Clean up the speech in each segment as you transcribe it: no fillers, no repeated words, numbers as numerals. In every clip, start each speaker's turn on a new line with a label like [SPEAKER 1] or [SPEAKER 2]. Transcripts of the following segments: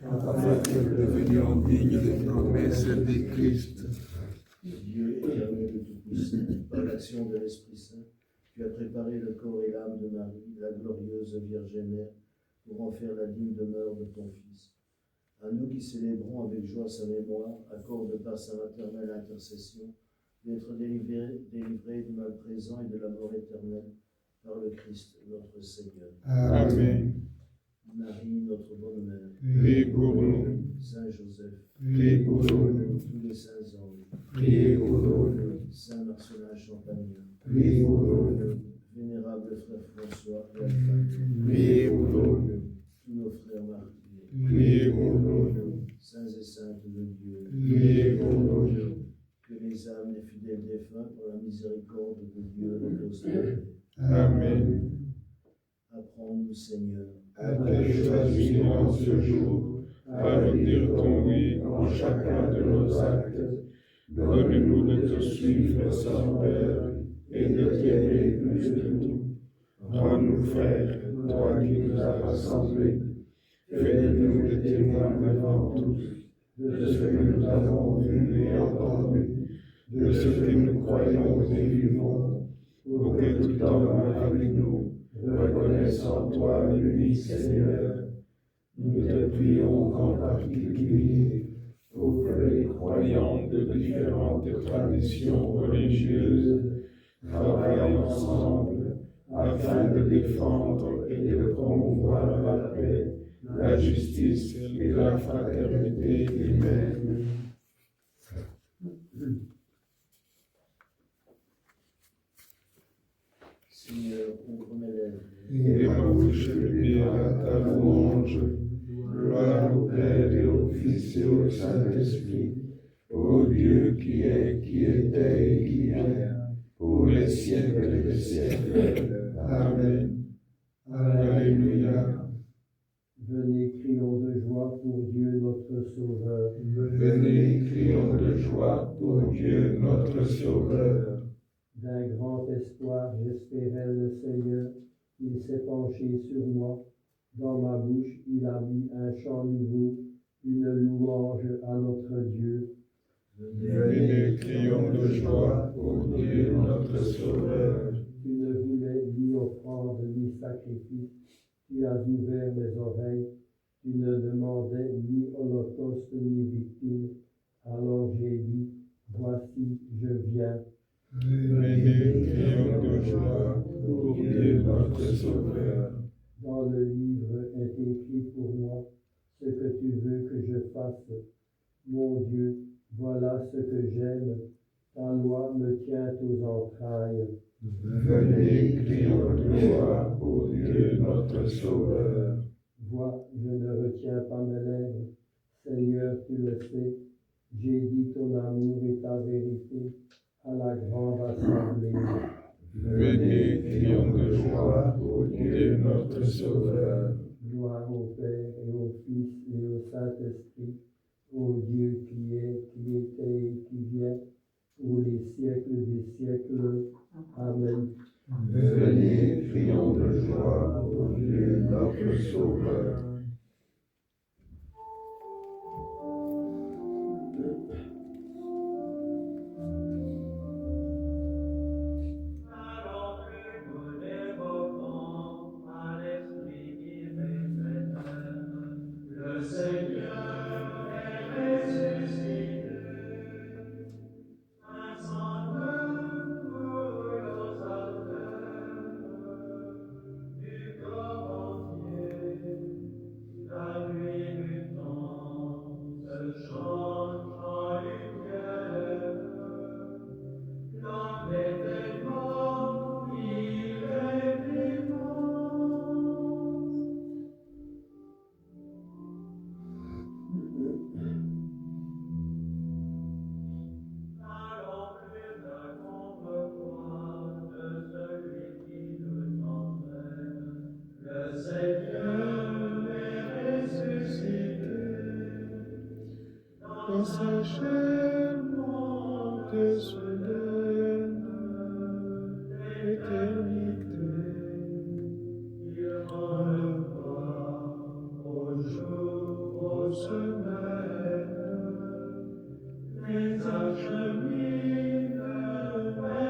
[SPEAKER 1] afin qu'elle devienne digne des promesses du Christ.
[SPEAKER 2] Dieu éternel et tout-puissant, par l'action de l'Esprit Saint, tu as préparé le corps et l'âme de Marie, la glorieuse Vierge Mère, pour en faire la digne demeure de ton Fils. À nous qui célébrons avec joie sa mémoire, accorde par sa maternelle intercession, d'être délivrés du mal présent et de la mort éternelle, par le Christ notre Seigneur.
[SPEAKER 1] Amen.
[SPEAKER 2] Marie, notre bonne mère,
[SPEAKER 1] Priez pour nous.
[SPEAKER 2] Saint Joseph,
[SPEAKER 1] Priez pour nous.
[SPEAKER 2] tous les saints anges,
[SPEAKER 1] Priez pour nous.
[SPEAKER 2] Saint Marcelin Champagnat,
[SPEAKER 1] Priez pour nous.
[SPEAKER 2] vénérable frère François et Alphonse,
[SPEAKER 1] Priez pour nous.
[SPEAKER 2] tous nos frères martyrs,
[SPEAKER 1] Priez pour nous.
[SPEAKER 2] saints et saintes de Dieu,
[SPEAKER 1] Priez pour nous.
[SPEAKER 2] que les âmes des fidèles défunts, pour la miséricorde de Dieu, reposent en paix.
[SPEAKER 1] Amen.
[SPEAKER 2] Apprends-nous, Seigneur,
[SPEAKER 1] À tes choisis en ce jour, à redire ton oui en chacun de nos actes. Donne-nous de te suivre sans peur et de t'aimer plus que tout. Rends-nous frères, toi qui nous as rassemblés. Fais de nous des témoins devant tous, de ce que nous avons vu et entendu, de ce que nous croyons et vivons, pour que tout homme avec nous reconnaisse en toi l'unique Seigneur. Nous te prions en particulier pour que les croyants de différentes traditions religieuses travaillent ensemble afin de défendre et de promouvoir la paix, la justice et la fraternité humaine.
[SPEAKER 2] Seigneur, ouvre mes lèvres,
[SPEAKER 1] Et ma bouche publiera ta louange. Gloire au Père et au Fils et au Saint-Esprit, ô Dieu qui est, qui était et qui vient, pour les siècles des siècles. Amen. Alléluia.
[SPEAKER 3] Venez, crions de joie pour Dieu notre Sauveur.
[SPEAKER 1] Venez, crions de joie pour Dieu notre Sauveur.
[SPEAKER 3] D'un grand espoir, j'espérais le Seigneur. Il s'est penché sur moi. Dans ma bouche, il a mis un chant nouveau, une louange à notre Dieu.
[SPEAKER 1] Venez, crions de joie pour Dieu notre Sauveur.
[SPEAKER 3] Tu ne voulais ni offrande ni sacrifice. Tu as ouvert mes oreilles. Tu ne demandais ni holocauste ni victime. Alors j'ai dit, voici, je viens.
[SPEAKER 1] Venez, crions de joie pour Dieu notre Sauveur.
[SPEAKER 3] Dans le livre est écrit pour moi ce que tu veux que je fasse. Mon Dieu, voilà ce que j'aime. Ta loi me tient aux entrailles.
[SPEAKER 1] Venez, crions de joie pour Dieu notre Sauveur.
[SPEAKER 3] Vois, je ne retiens pas mes lèvres. Seigneur, tu le sais. J'ai dit ton amour et ta vérité à la grande assemblée.
[SPEAKER 1] Venez, crions de joie pour Dieu notre Sauveur.
[SPEAKER 3] Gloire au Père et au Fils et au Saint-Esprit, ô Dieu qui est, qui était et qui vient, pour les siècles des siècles. Amen.
[SPEAKER 1] Venez, crions de joie pour Dieu notre Sauveur. Dans sa chair montée soudaine, l'éternité, il releva au jour nos semaines, les acheminent vers la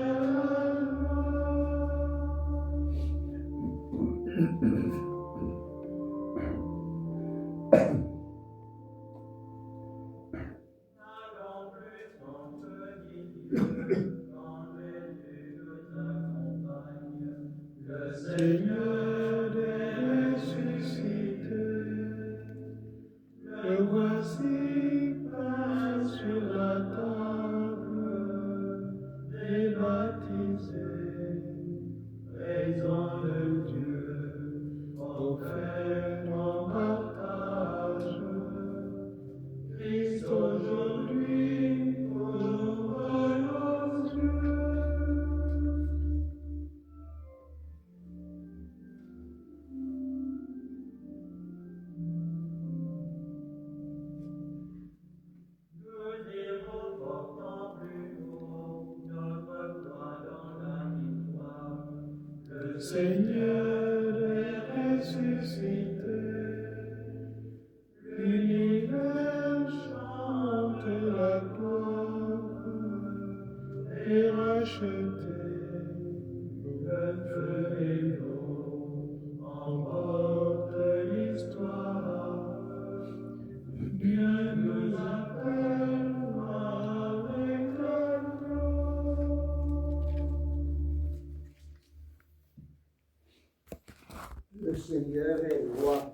[SPEAKER 1] le Seigneur est ressuscité, le voici pas sur la table des baptisés, raison de Dieu, offert en partage. Christ aujourd'hui, ouvre nos yeux. Le Seigneur est ressuscité, l'univers chante la gloire et racheté. Le feu et l'eau emportent l'histoire. Dieu nous appelle avec la gloire.
[SPEAKER 2] Le Seigneur est roi.